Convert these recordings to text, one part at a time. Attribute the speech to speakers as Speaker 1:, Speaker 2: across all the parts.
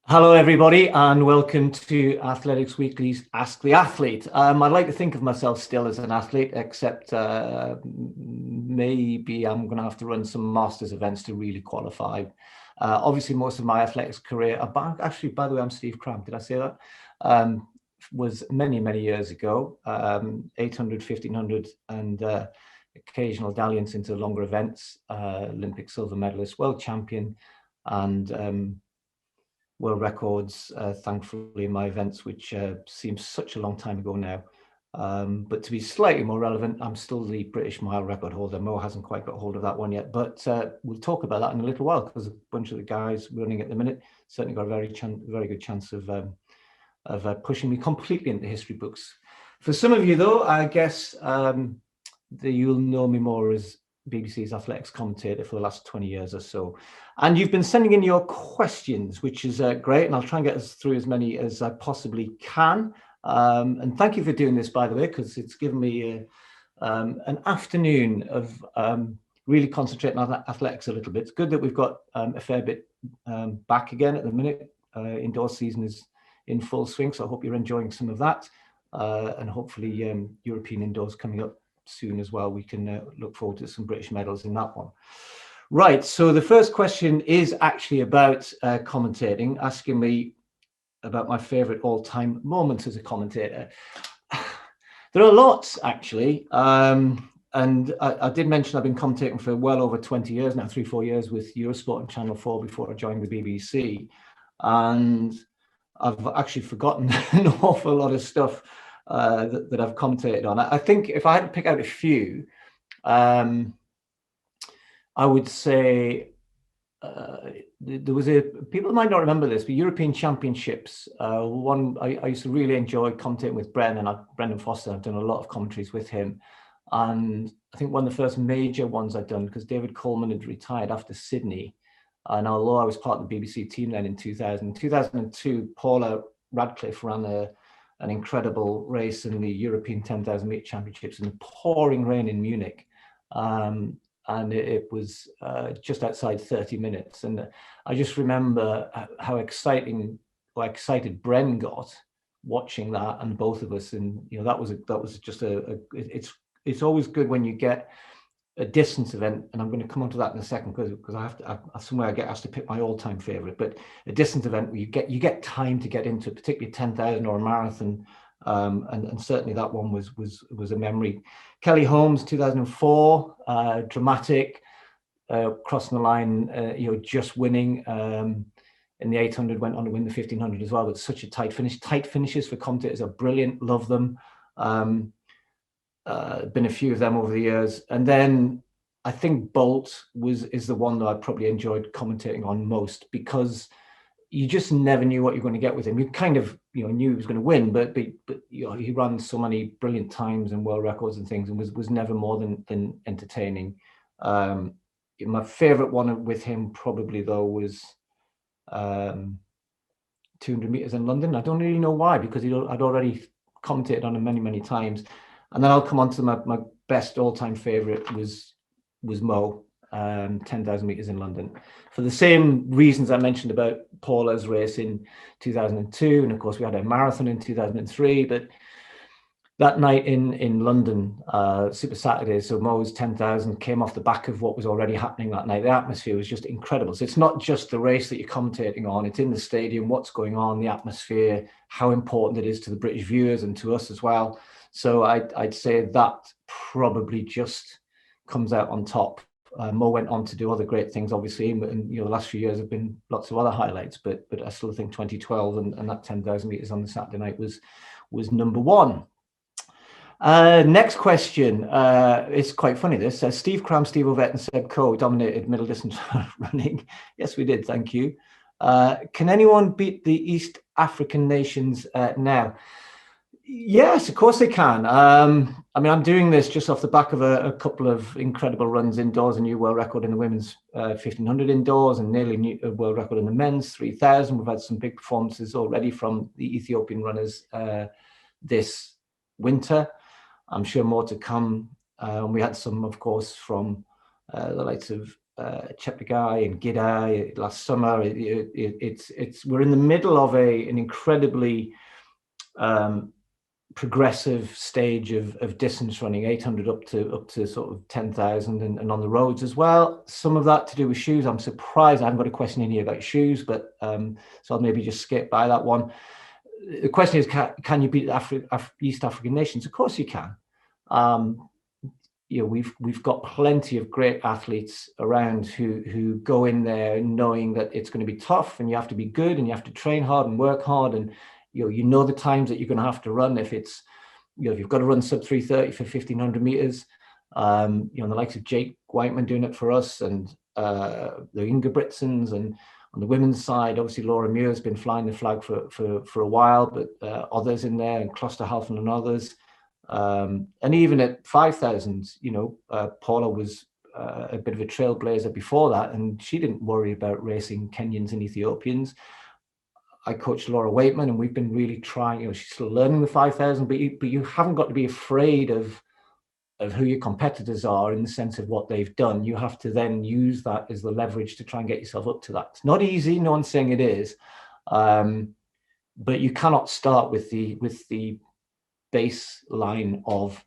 Speaker 1: Hello, everybody, and welcome to Athletics Weekly's Ask the Athlete. I'd like to think of myself still as an athlete, except maybe I'm going to have to run some masters events to really qualify. Obviously, most of my athletics career, actually, by the way, I'm Steve Cram. Did I say that? Was many, many years ago, 800, 1500, and occasional dalliance into longer events, Olympic silver medalist, world champion, and world records, thankfully, in my events, which seems such a long time ago now. But to be slightly more relevant, I'm still the British mile record holder. Mo hasn't quite got hold of that one yet, but we'll talk about that in a little while, because a bunch of the guys running at the minute certainly got a very good chance of pushing me completely into history books. For some of you, though, I guess you'll know me more as BBC's athletics commentator for the last 20 years or so. And you've been sending in your questions, which is great. And I'll try and get us through as many as I possibly can. And thank you for doing this, by the way, because it's given me an afternoon of really concentrating on athletics a little bit. It's good that we've got a fair bit back again at the minute. Indoor season is in full swing, so I hope you're enjoying some of that. And hopefully European indoors coming up soon as well. We can look forward to some British medals in that one. Right, so the first question is actually about commentating, asking me about my favorite all-time moments as a commentator. There are lots, actually, and I did mention I've been commentating for well over 20 years now, 3-4 years with Eurosport and Channel 4 before I joined the BBC, and I've actually forgotten an awful lot of stuff that I've commentated on. I think if I had to pick out a few, I would say there was people might not remember this, but European Championships. One I used to really enjoy commentating with Brendan Foster. I've done a lot of commentaries with him, and I think one of the first major ones I'd done, because David Coleman had retired after Sydney, and although I was part of the BBC team then in 2002, Paula Radcliffe ran an incredible race in the European 10,000 meter championships in the pouring rain in Munich. And it was just outside 30 minutes. And I just remember how excited Bren got watching that, and both of us. And that was just it's always good when you get a distance event, and I'm going to come on to that in a second, because I somewhere I get asked to pick my all-time favorite. But a distance event where you get time to get into, particularly 10,000 or a marathon. And certainly that one was a memory. Kelly Holmes, 2004, dramatic, crossing the line, just winning in the 800, went on to win the 1500 as well. But such a tight finish. Tight finishes for commentators are brilliant. Love them. Been a few of them over the years. And then I think Bolt is the one that I probably enjoyed commentating on most, because you just never knew what you're going to get with him. You kind of knew he was going to win, but he ran so many brilliant times and world records and things, and was never more than entertaining. My favorite one with him probably, though, was 200 meters in London. I don't really know why, because I'd already commentated on him many times. And then I'll come on to my best all-time favorite was Mo, 10,000 meters in London, for the same reasons I mentioned about Paula's race in 2002. And of course we had a marathon in 2003, but that night in London, Super Saturday, so Mo's 10,000 came off the back of what was already happening that night. The atmosphere was just incredible. So it's not just the race that you're commentating on, it's in the stadium, what's going on, the atmosphere, how important it is to the British viewers and to us as well. So I'd say that probably just comes out on top. Mo went on to do other great things, obviously, and the last few years have been lots of other highlights. But I still think 2012 and that 10,000 meters on the Saturday night was number one. Next question. It's quite funny. This Steve Cram, Steve Ovett, and Seb Coe dominated middle distance running. Yes, we did. Thank you. Can anyone beat the East African nations now? Yes, of course they can. I mean, I'm doing this just off the back of a couple of incredible runs indoors, a new world record in the women's 1500 indoors, and nearly new world record in the men's 3000. We've had some big performances already from the Ethiopian runners this winter. I'm sure more to come. We had some, of course, from the likes of Cheptegei and Gidai last summer. We're in the middle of an incredibly progressive stage of distance running, 800 up to sort of 10,000, and on the roads as well. Some of that to do with shoes. I'm surprised I haven't got a question in here about shoes, but so I'll maybe just skip by that one. The question is, can you beat East African nations? Of course you can. We've got plenty of great athletes around who go in there knowing that it's going to be tough, and you have to be good, and you have to train hard and work hard, and you know the times that you're going to have to run. If it's if you've got to run sub 3:30 for 1,500 meters, the likes of Jake Whiteman doing it for us, and the Ingebrigtsens, and on the women's side, obviously Laura Muir has been flying the flag for a while, but others in there, and Klosterhalfen and others. And even at 5,000, Paula was a bit of a trailblazer before that, and she didn't worry about racing Kenyans and Ethiopians. I coached Laura Waitman, and we've been really trying. She's still learning the 5,000, but you haven't got to be afraid of who your competitors are in the sense of what they've done. You have to then use that as the leverage to try and get yourself up to that. It's not easy. No one's saying it is, but you cannot start with the baseline of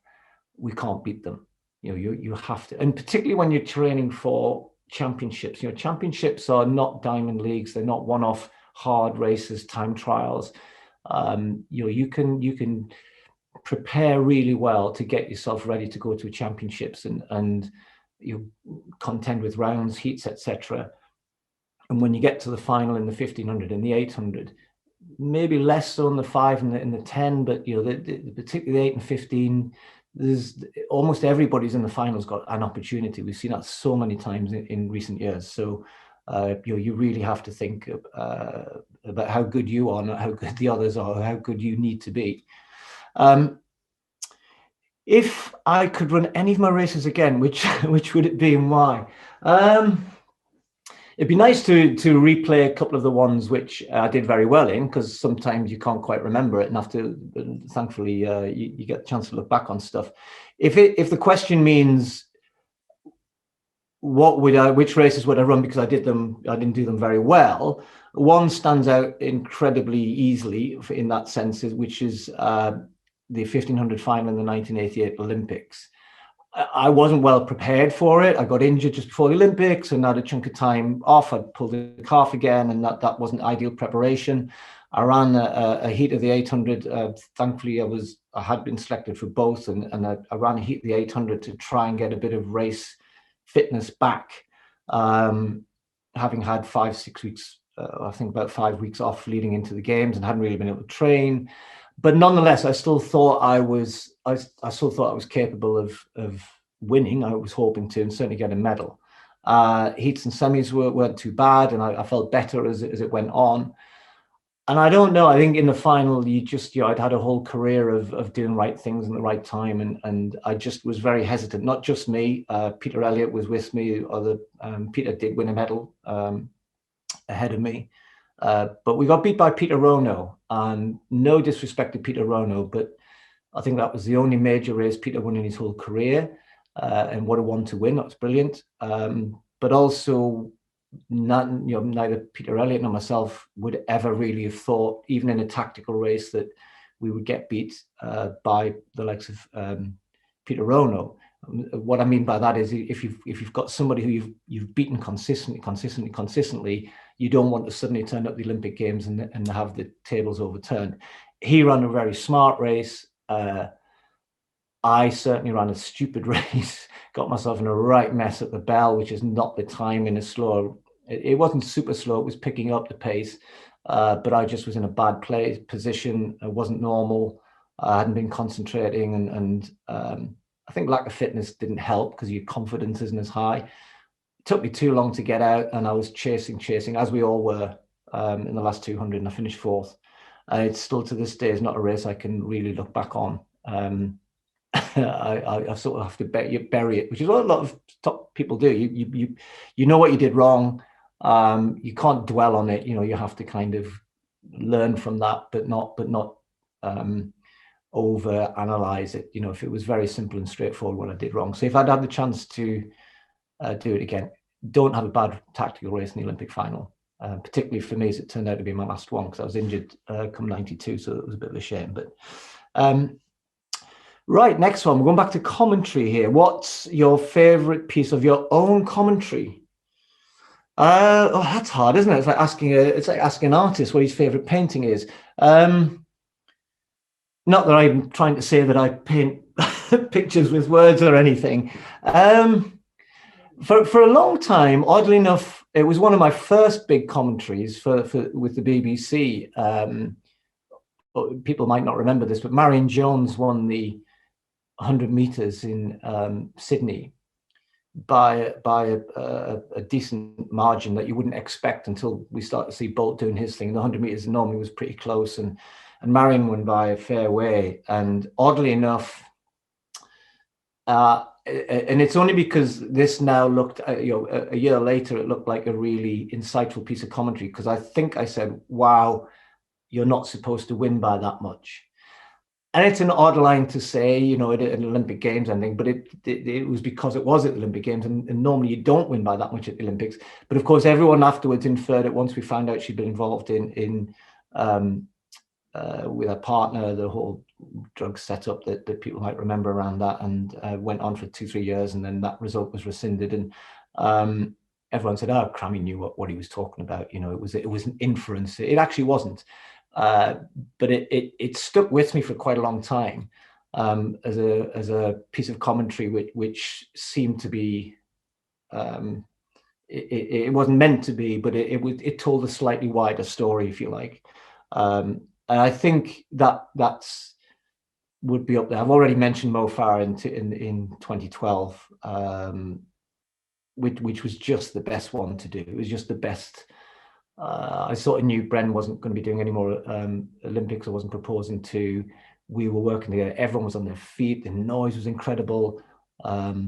Speaker 1: we can't beat them. You have to, and particularly when you're training for championships. Championships are not diamond leagues. They're not one-off hard races, time trials. You can prepare really well to get yourself ready to go to championships and you contend with rounds, heats, etc. And when you get to the final in the 1,500 and the 800, maybe less so in the 5 and the 10, but particularly the 8 and 15, there's almost everybody's in the finals got an opportunity. We've seen that so many times in recent years. So you really have to think about how good you are, not how good the others are, how good you need to be. If I could run any of my races again, which would it be and why? It'd be nice to replay a couple of the ones which I did very well in, because sometimes you can't quite remember it, and after, thankfully, you get a chance to look back on stuff. If the question means which races would I run because I didn't do them very well, one stands out incredibly easily in that sense, which is the 1,500 final in the 1988 Olympics. I wasn't well prepared for it. I got injured just before the Olympics and had a chunk of time off. I pulled the calf again, and that wasn't ideal preparation. I ran a heat of the 800. Thankfully, I had been selected for both, and I ran a heat of the 800 to try and get a bit of race fitness back, having had 5-6 weeks, I think about 5 weeks off leading into the games, and hadn't really been able to train. But nonetheless, I still thought I was capable of winning. I was hoping to, and certainly get a medal. Heats and semis weren't too bad, and I felt better as it went on. And I don't know, I think in the final, I'd had a whole career of doing right things in the right time, and I just was very hesitant. Not just me, Peter Elliott was with me. Peter did win a medal ahead of me. But we got beat by Peter Rono, and no disrespect to Peter Rono, but I think that was the only major race Peter won in his whole career, and what a one to win. That was brilliant. But also, neither Peter Elliott nor myself would ever really have thought, even in a tactical race, that we would get beat by the likes of Peter Rono. What I mean by that is, if you've got somebody who you've beaten consistently, you don't want to suddenly turn up the Olympic Games and have the tables overturned. He ran a very smart race. I certainly ran a stupid race, got myself in a right mess at the bell, which is not the time in a slow. It wasn't super slow, it was picking up the pace, but I just was in a bad position. It wasn't normal. I hadn't been concentrating, and I think lack of fitness didn't help because your confidence isn't as high. It took me too long to get out, and I was chasing, as we all were in the last 200, and I finished fourth. It's still, to this day, is not a race I can really look back on. I sort of have to bury it, which is what a lot of top people do. You know what you did wrong. You can't dwell on it. You have to kind of learn from that, but not over analyze it. If it was very simple and straightforward what I did wrong. So if I'd had the chance to do it again, don't have a bad tactical race in the Olympic final. Particularly for me, as it turned out to be my last one, because I was injured come 92, so it was a bit of a shame. But right, next one. We're going back to commentary here. What's your favourite piece of your own commentary? Oh, that's hard, isn't it? It's like asking an artist what his favourite painting is. Not that I'm trying to say that I paint pictures with words or anything. For a long time, oddly enough, it was one of my first big commentaries with the BBC. People might not remember this, but Marion Jones won the 100 meters in Sydney by a decent margin that you wouldn't expect until we start to see Bolt doing his thing. The 100 meters normally was pretty close, and Marion won by a fair way. And oddly enough, and it's only because this now looked, a year later, it looked like a really insightful piece of commentary, because I think I said, wow, you're not supposed to win by that much. And it's an odd line to say, at an Olympic Games, I think, but it was because it was at the Olympic Games, and normally you don't win by that much at the Olympics. But of course, everyone afterwards inferred it once we found out she'd been involved in with her partner, the whole drug setup that people might remember around that, and went on for 2-3 years, and then that result was rescinded, and everyone said, "Oh, Crammy knew what he was talking about." It was an inference. It actually wasn't, but it stuck with me for quite a long time as a piece of commentary, which seemed to be. It wasn't meant to be, but it told a slightly wider story, if you like. And I think that's would be up there. I've already mentioned Mo Farah in 2012, which was just the best one to do. It was just the best. I sort of knew Bren wasn't going to be doing any more Olympics. I wasn't proposing to. We were working together. Everyone was on their feet. The noise was incredible. There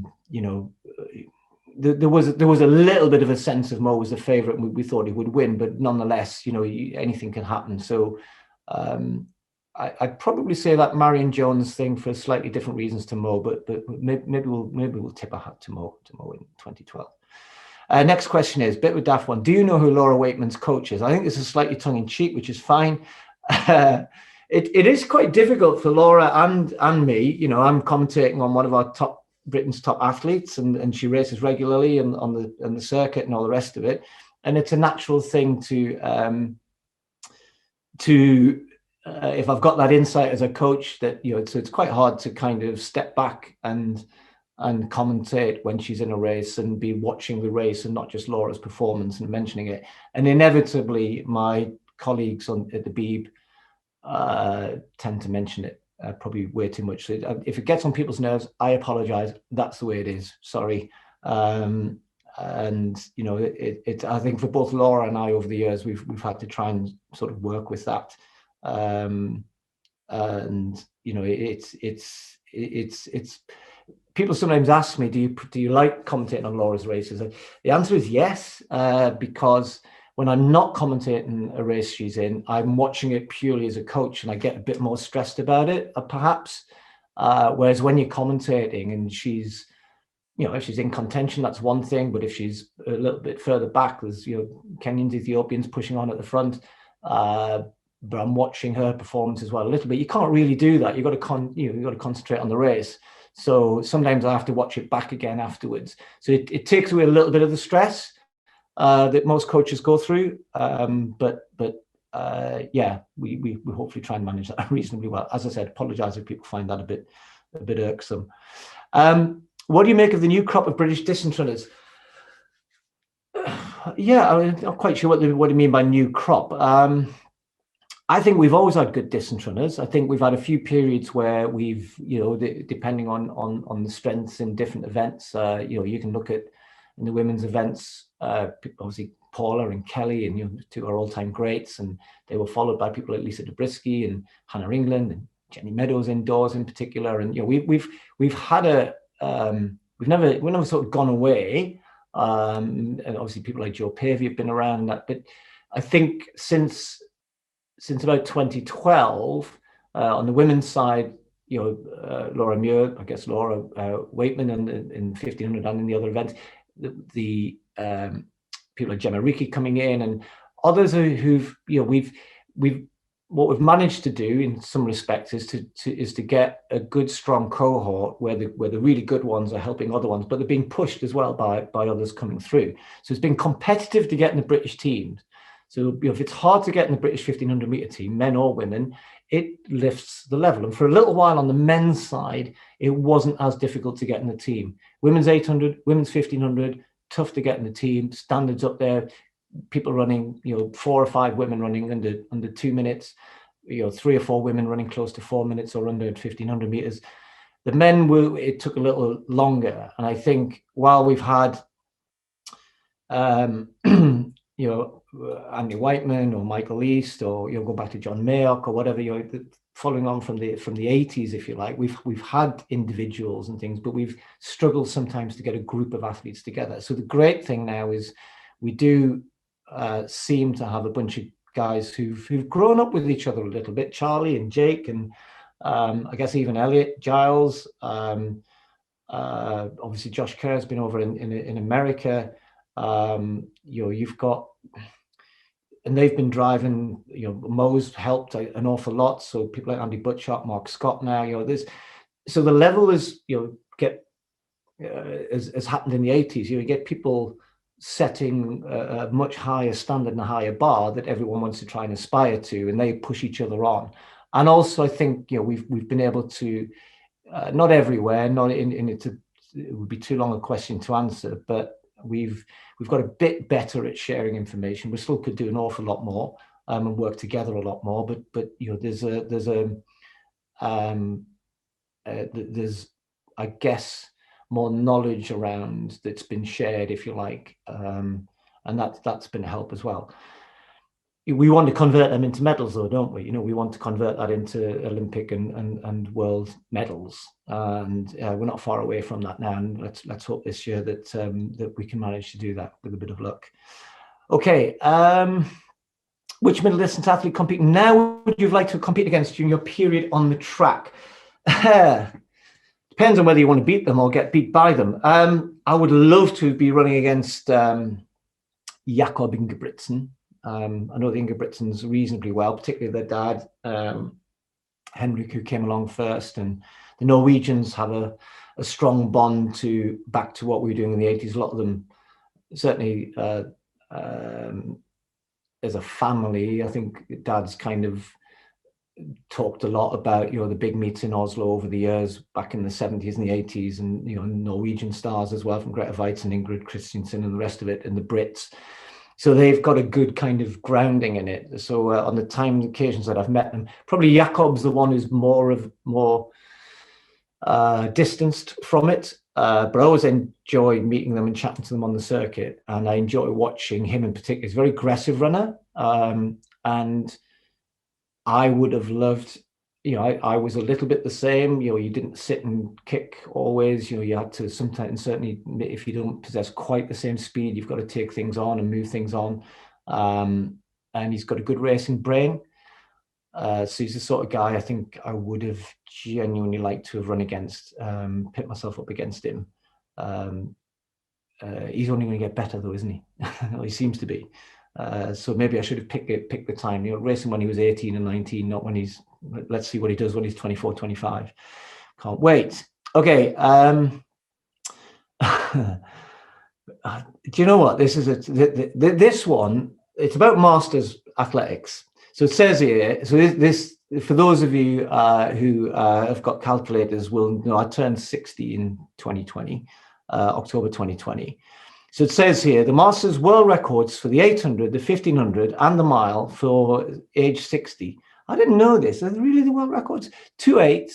Speaker 1: was a little bit of a sense of Mo was the favourite, and we thought he would win, but nonetheless, anything can happen. So I'd probably say that Marion Jones thing for slightly different reasons to Mo, but maybe we'll tip a hat to Mo in 2012. Next question is, bit of a daft one. Do you know who Laura Wakeman's coach is? I think this is slightly tongue in cheek, which is fine. It is quite difficult for Laura and me. I'm commentating on one of Britain's top athletes, and she races regularly and on the circuit and all the rest of it. And it's a natural thing to if I've got that insight as a coach, that it's quite hard to kind of step back and commentate when she's in a race and be watching the race and not just Laura's performance and mentioning it. And inevitably, my colleagues at the Beeb tend to mention it probably way too much. So if it gets on people's nerves, I apologize. That's the way it is. Sorry. And I think for both Laura and I over the years, we've had to try and sort of work with that. It's people sometimes ask me, do you like commentating on Laura's races? The answer is yes, because when I'm not commentating a race she's in, I'm watching it purely as a coach, and I get a bit more stressed about it, perhaps. Whereas when you're commentating and she's, if she's in contention, that's one thing. But if she's a little bit further back, there's Kenyans, Ethiopians pushing on at the front. But I'm watching her performance as well a little bit. You can't really do that. You've got to concentrate on the race. So sometimes I have to watch it back again afterwards. So it takes away a little bit of the stress that most coaches go through. But we hopefully try and manage that reasonably well. As I said, apologize if people find that a bit irksome. What do you make of the new crop of British distance runners? I'm not quite sure what you mean by new crop. I think we've always had good distance runners. I think we've had a few periods where we've, depending on the strengths in different events, you can look at in the women's events, obviously Paula and Kelly, and two are all-time greats, and they were followed by people like Lisa Zabriskie and Hannah England and Jenny Meadows indoors in particular. And we've had we've never sort of gone away. And obviously people like Joe Pavey have been around and that, but I think since about 2012, on the women's side, Laura Wakeman in 1500 and in the other events, the people like Gemma Ricci coming in, and others who've, what we've managed to do in some respects is to get a good, strong cohort where the really good ones are helping other ones, but they're being pushed as well by others coming through. So it's been competitive to get in the British teams. So if it's hard to get in the British 1500 meter team, men or women, it lifts the level. And for a little while on the men's side, it wasn't as difficult to get in the team. Women's 800, women's 1500, tough to get in the team. Standards up there. People running, 4 or 5 women running under 2 minutes, 3 or 4 women running close to 4 minutes or under 1500 meters. The men it took a little longer. And I think while we've had, Andy Whiteman or Michael East, or go back to John Mayock or whatever, following on from the 80s, if you like, we've had individuals and things, but we've struggled sometimes to get a group of athletes together. So the great thing now is we do seem to have a bunch of guys who've grown up with each other a little bit. Charlie and Jake, and I guess even Elliot Giles. Obviously, Josh Kerr's been over in America. You've got, and they've been driving. Mo's helped an awful lot. So people like Andy Butchart, Mark Scott now. So the level is as happened in the 80s. You get people setting a much higher standard and a higher bar that everyone wants to try and aspire to, and they push each other on. And also, I think we've been able to, not everywhere, not in it would be too long a question to answer, but we've got a bit better at sharing information. We still could do an awful lot more and work together a lot more. But there's I guess more knowledge around that's been shared, if you like, and that's been a help as well. We want to convert them into medals, though, don't we? We want to convert that into Olympic and world medals, and we're not far away from that now. And let's hope this year that we can manage to do that with a bit of luck. Okay, which middle distance athlete competing now would you like to compete against during your period on the track? Depends on whether you want to beat them or get beat by them. I would love to be running against Jakob Ingebrigtsen. I know the Ingebrigtsens reasonably well, particularly their dad, Henrik, who came along first. And the Norwegians have a strong bond back to what we were doing in the 80s. A lot of them, certainly as a family, I think Dad's kind of talked a lot about the big meets in Oslo over the years, back in the 70s and the 80s, and Norwegian stars as well, from Grete Waitz and Ingrid Christensen and the rest of it, and the Brits. So they've got a good kind of grounding in it. So on the occasions that I've met them, probably Jakob's the one who's more distanced from it. But I always enjoy meeting them and chatting to them on the circuit, and I enjoy watching him in particular. He's a very aggressive runner, and I would have loved, I was a little bit the same. You didn't sit and kick always. You had to sometimes, certainly if you don't possess quite the same speed, you've got to take things on and move things on. And he's got a good racing brain. So he's the sort of guy I think I would have genuinely liked to have run against, pit myself up against him. He's only going to get better though, isn't he? He seems to be. So maybe I should have picked the time, racing when he was 18 and 19, not when let's see what he does when he's 24, 25. Can't wait. Okay. Do you know what? This is this one, it's about masters athletics. So it says here, so this for those of you who have got calculators will know I turned 60 in 2020, October 2020. So it says here, the Masters world records for the 800, the 1500 and the mile for age 60. I didn't know this. Are really the world records? 2:08,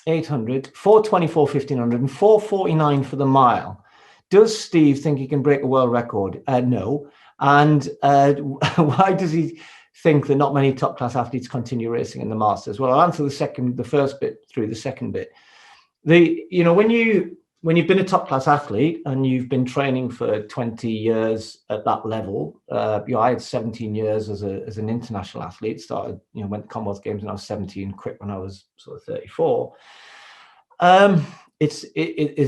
Speaker 1: 800, 4:24, 1500 and 4:49 for the mile. Does Steve think he can break a world record? No. And why does he think that not many top class athletes continue racing in the Masters? Well, I'll answer the first bit through the second bit. When you've been a top class athlete and you've been training for 20 years at that level, I had 17 years as an international athlete, started, went to Commonwealth Games when I was 17, quit when I was sort of 34. It's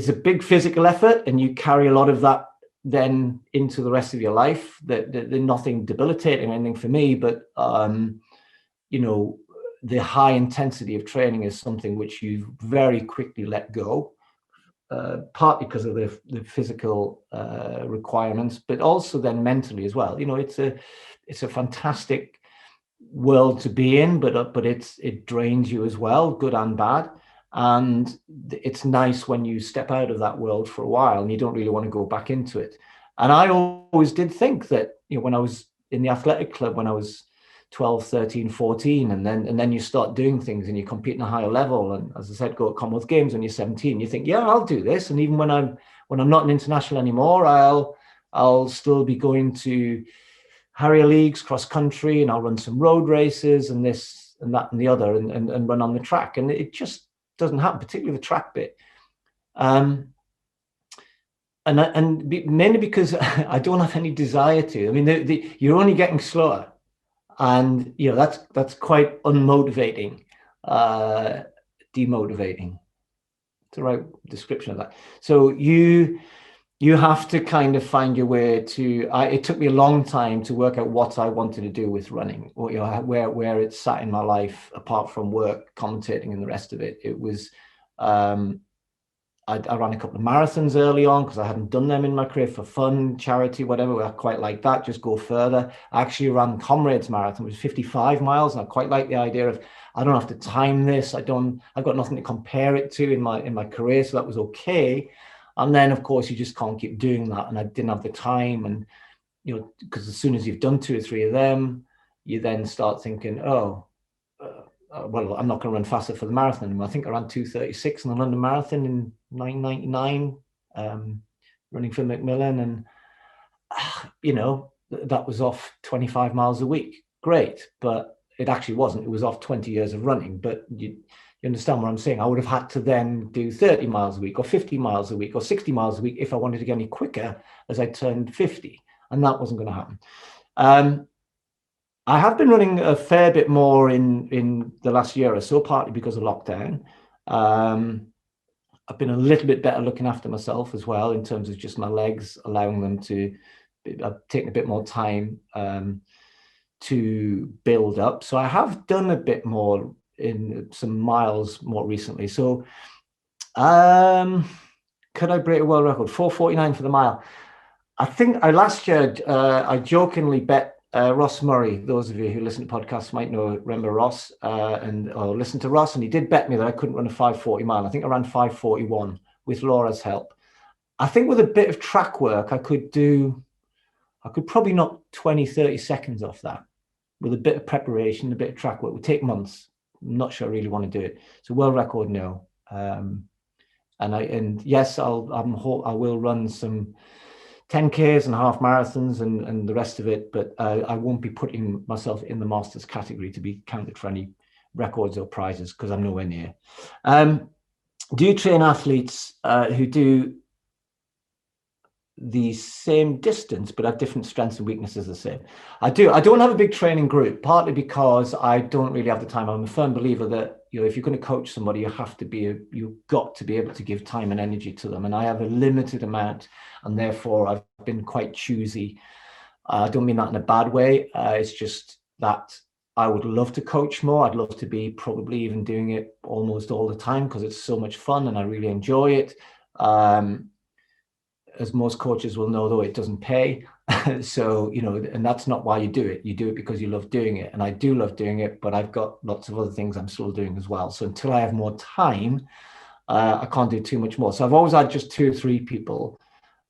Speaker 1: a big physical effort, and you carry a lot of that then into the rest of your life. They're nothing debilitating or anything for me, but you know, the high intensity of training is something which you very quickly let go, partly because of the physical requirements, but also then mentally as well. You know, it's a fantastic world to be in, but it drains you as well, good and bad. And it's nice when you step out of that world for a while and you don't really want to go back into it. And I always did think that, you know, when I was in the athletic club, when I was 12, 13, 14, and then you start doing things and you compete in a higher level. And as I said, go to Commonwealth Games when you're 17, you think, yeah, I'll do this. And even when I'm not an international anymore, I'll still be going to Harrier Leagues, cross country, and I'll run some road races and this and that and the other, and run on the track. And it just doesn't happen, particularly the track bit. And mainly because I don't have any desire to. I mean, you're only getting slower, and you know that's quite unmotivating, demotivating. It's the right description of that. So you have to kind of find your way to. It took me a long time to work out what I wanted to do with running, or you know where it sat in my life apart from work, commentating, and the rest of it. It was. I ran a couple of marathons early on because I hadn't done them in my career for fun, charity, whatever. I quite like that, just go further. I actually ran Comrades Marathon, which was 55 miles, and I quite like the idea of I don't have to time this. I've got nothing to compare it to in my career, so that was okay. And then, of course, you just can't keep doing that, and I didn't have the time. And you know, because as soon as you've done 2 or 3 of them, you then start thinking, oh. Well, I'm not going to run faster for the marathon anymore. I think I ran 2:36 in the London Marathon in 9:99, running for Macmillan, and you know that was off 25 miles a week. Great, but it actually wasn't. It was off 20 years of running. But you understand what I'm saying? I would have had to then do 30 miles a week, or 50 miles a week, or 60 miles a week if I wanted to get any quicker as I turned 50, and that wasn't going to happen. I have been running a fair bit more in the last year or so, partly because of lockdown. I've been a little bit better looking after myself as well in terms of just my legs, allowing them to. I've taken a bit more time to build up. So I have done a bit more in some miles more recently. So could I break a world record? 4:49 for the mile. I think last year I jokingly bet Ross Murray. Those of you who listen to podcasts might remember Ross or listen to Ross, and he did bet me that I couldn't run a 5:40 mile. I think I ran 5:41 with Laura's help. I think with a bit of track work, I could probably knock 20, 30 seconds off that. With a bit of preparation, a bit of track work. It would take months. I'm not sure I really want to do it. So world record, no. And yes, I will run some 10Ks and half marathons and the rest of it, but I won't be putting myself in the masters category to be counted for any records or prizes because I'm nowhere near. Do you train athletes who do the same distance but have different strengths and weaknesses the same? I do. I don't have a big training group, partly because I don't really have the time. I'm a firm believer that if you're going to coach somebody, you've got to be able to give time and energy to them. And I have a limited amount, and therefore I've been quite choosy. I don't mean that in a bad way. It's just that I would love to coach more. I'd love to be probably even doing it almost all the time because it's so much fun and I really enjoy it. As most coaches will know, though, it doesn't pay. So, and that's not why you do it. You do it because you love doing it. And I do love doing it, but I've got lots of other things I'm still doing as well. So until I have more time, I can't do too much more. So I've always had just 2 or 3 people.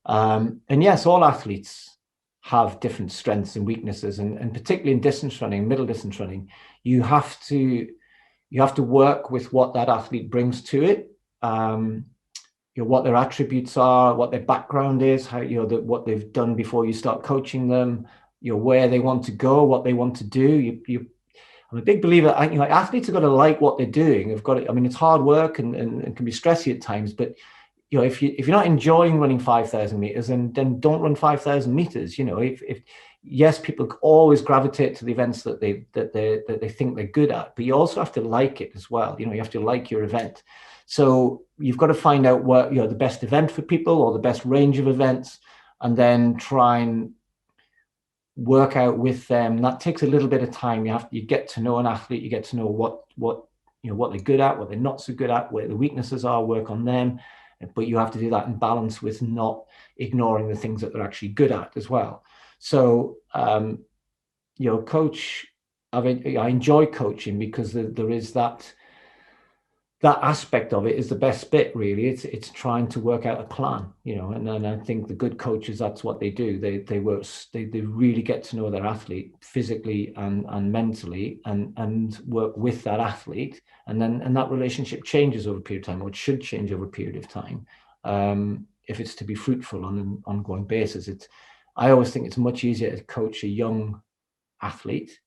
Speaker 1: And yes, all athletes have different strengths and weaknesses. And particularly in distance running, middle distance running, you have to work with what that athlete brings to it. What their attributes are, what their background is, how what they've done before you start coaching them, where they want to go, what they want to do. I'm a big believer. Athletes have got to like what they're doing. It's hard work and can be stressy at times. But if you're not enjoying running 5,000 meters, then don't run 5,000 meters. Yes, people always gravitate to the events that they think they're good at, but you also have to like it as well. You have to like your event. So you've got to find out what the best event for people or the best range of events. and then try and work out with them. That takes a little bit of time. You get to know an athlete, you get to know what they're good at, what they're not so good at, where the weaknesses are, work on them. But you have to do that in balance with not ignoring the things that they're actually good at as well. So, coach, I enjoy coaching because there is that aspect of it is the best bit, really. It's trying to work out a plan, and I think the good coaches, that's what they do. They really get to know their athlete physically and mentally, and work with that athlete, and that relationship changes over a period of time, or it should change over a period of time, if it's to be fruitful on an ongoing basis. I always think it's much easier to coach a young athlete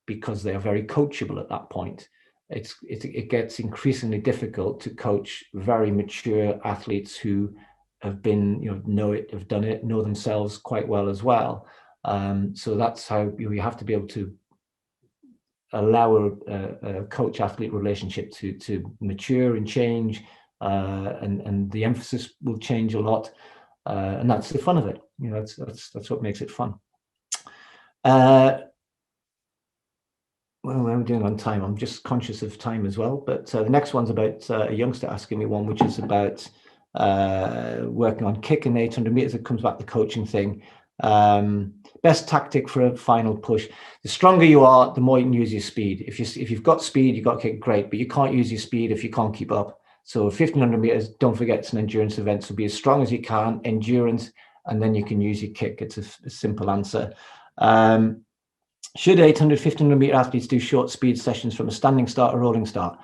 Speaker 1: because they are very coachable at that point. It gets increasingly difficult to coach very mature athletes who have been, have done it, know themselves quite well as well. So that's how you have to be able to allow a coach-athlete relationship to mature and change, and the emphasis will change a lot, and that's the fun of it. That's what makes it fun. Well, I'm doing on time. I'm just conscious of time as well. But the next one's about a youngster asking me one, which is about working on kicking 800 meters. It comes back to the coaching thing. Best tactic for a final push. The stronger you are, the more you can use your speed. If you've got speed, you've got to kick, great, but you can't use your speed if you can't keep up. So 1500 meters, don't forget, it's an endurance event. So be as strong as you can, endurance, and then you can use your kick. It's a simple answer. Should 800, 1500 meter athletes do short speed sessions from a standing start or rolling start?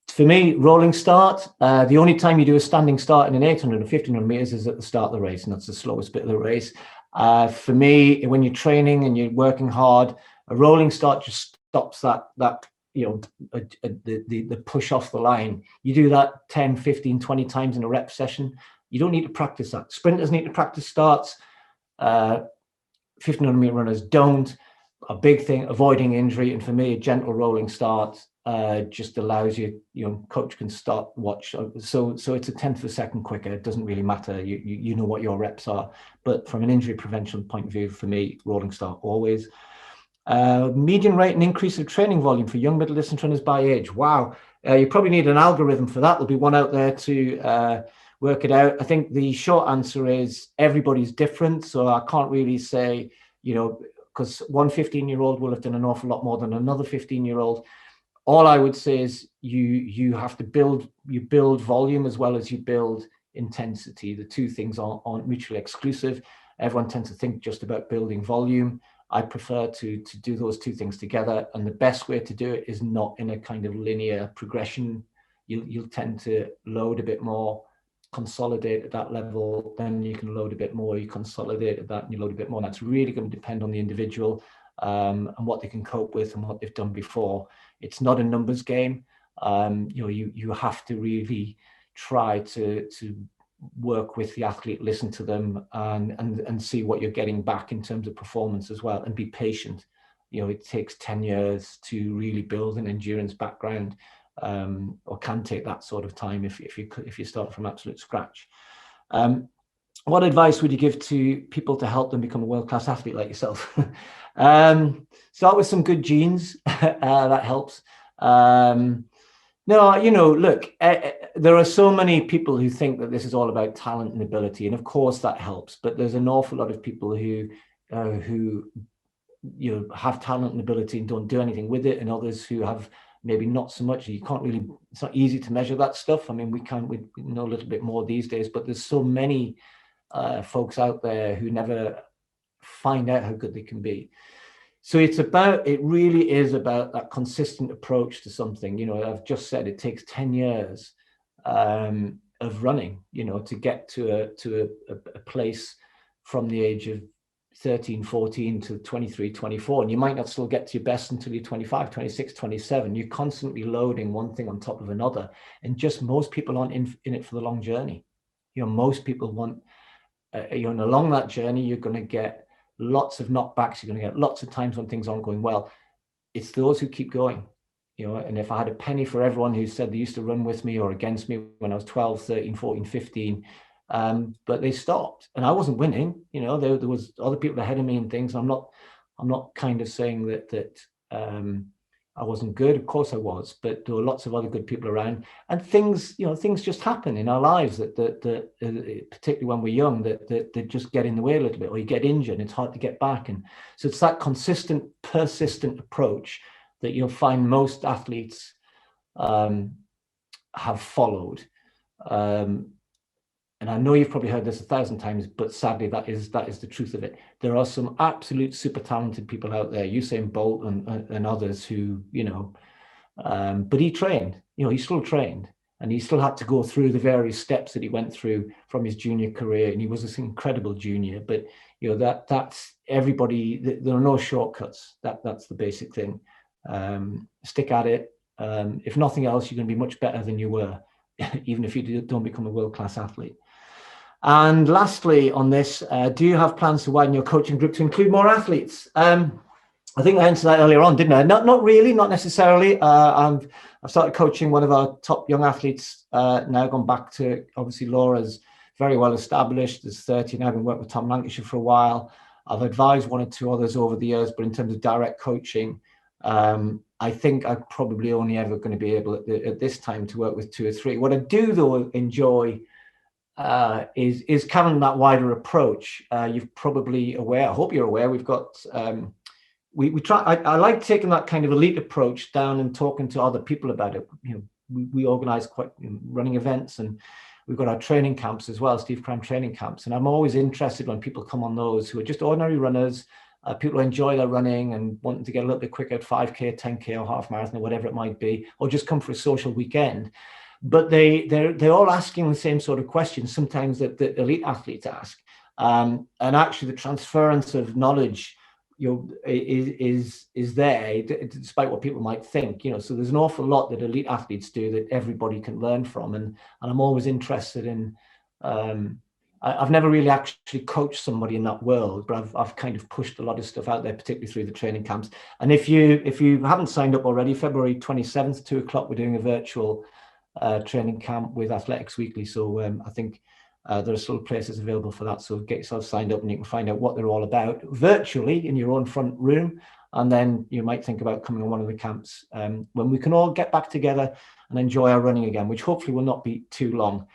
Speaker 1: For me, rolling start. The only time you do a standing start in an 800 and 1500 meters is at the start of the race, and that's the slowest bit of the race. For me, when you're training and you're working hard, a rolling start just stops the push off the line. You do that 10, 15, 20 times in a rep session. You don't need to practice that. Sprinters need to practice starts. 1500 meter runners don't. A big thing, avoiding injury. And for me, a gentle rolling start just allows you, coach can start, watch. So it's a tenth of a second quicker. It doesn't really matter. You know what your reps are. But from an injury prevention point of view, for me, rolling start always. Median rate and increase of training volume for young middle distance runners by age. Wow. You probably need an algorithm for that. There'll be one out there to work it out. I think the short answer is everybody's different. So I can't really say, because one 15-year-old will have done an awful lot more than another 15-year-old. All I would say is you have to build volume as well as you build intensity. The two things aren't mutually exclusive. Everyone tends to think just about building volume. I prefer to do those two things together. And the best way to do it is not in a kind of linear progression. You'll tend to load a bit more, consolidate at that level, then you can load a bit more, you consolidate at that and you load a bit more. And that's really going to depend on the individual and what they can cope with and what they've done before. It's not a numbers game. You have to really try to work with the athlete, listen to them, and see what you're getting back in terms of performance as well, and be patient. It takes 10 years to really build an endurance background, or can take that sort of time if you start from absolute scratch. What advice would you give to people to help them become a world-class athlete like yourself? Start with some good genes. That helps. No, look, there are so many people who think that this is all about talent and ability, and of course that helps. But there's an awful lot of people who have talent and ability and don't do anything with it, and others who have maybe not so much. You can't really, it's not easy to measure that stuff. I mean, we know a little bit more these days, but there's so many folks out there who never find out how good they can be. So it really is about that consistent approach to something. I've just said it takes 10 years of running, to get to a place from the age of 13, 14 to 23, 24. And you might not still get to your best until you're 25, 26, 27. You're constantly loading one thing on top of another. And just most people aren't in it for the long journey. Most people want, and along that journey, you're going to get lots of knockbacks. You're going to get lots of times when things aren't going well. It's those who keep going, and if I had a penny for everyone who said they used to run with me or against me when I was 12, 13, 14, 15, but they stopped, and I wasn't winning. You know, there was other people ahead of me and things. I'm not kind of saying that I wasn't good. Of course I was, but there were lots of other good people around, and things just happen in our lives that particularly when we're young, that just get in the way a little bit, or you get injured and it's hard to get back. And so it's that consistent, persistent approach that you'll find most athletes have followed. And I know you've probably heard this 1,000 times, but sadly, that is the truth of it. There are some absolute super talented people out there, Usain Bolt and others who, but he trained, he still trained, and he still had to go through the various steps that he went through from his junior career. And he was this incredible junior, but that's everybody. There are no shortcuts. That's the basic thing. Stick at it. If nothing else, you're going to be much better than you were, even if you don't become a world-class athlete. And lastly on this, do you have plans to widen your coaching group to include more athletes? I think I answered that earlier on, didn't I? Not really, not necessarily. I've started coaching one of our top young athletes now, gone back to, obviously Laura's very well established. There's 30 now, been working with Tom Lancashire for a while. I've advised one or two others over the years, but in terms of direct coaching, I think I'm probably only ever going to be able at this time to work with 2 or 3. What I do though enjoy is kind of that wider approach. You're probably aware, I hope you're aware, we've got, we try, I like taking that kind of elite approach down and talking to other people about it. We organize running events, and we've got our training camps as well, Steve Cram training camps. And I'm always interested when people come on those who are just ordinary runners, people who enjoy their running and wanting to get a little bit quicker at 5K, 10K or half marathon or whatever it might be, or just come for a social weekend. But they're all asking the same sort of questions, sometimes that the elite athletes ask. And actually the transference of knowledge is there, despite what people might think. So there's an awful lot that elite athletes do that everybody can learn from. And I'm always interested in, I've never really actually coached somebody in that world, but I've kind of pushed a lot of stuff out there, particularly through the training camps. And if you haven't signed up already, February 27th, 2:00, we're doing a virtual training camp with Athletics Weekly. So I think there are still places available for that. So get yourself signed up and you can find out what they're all about virtually in your own front room. And then you might think about coming on one of the camps when we can all get back together and enjoy our running again, which hopefully will not be too long.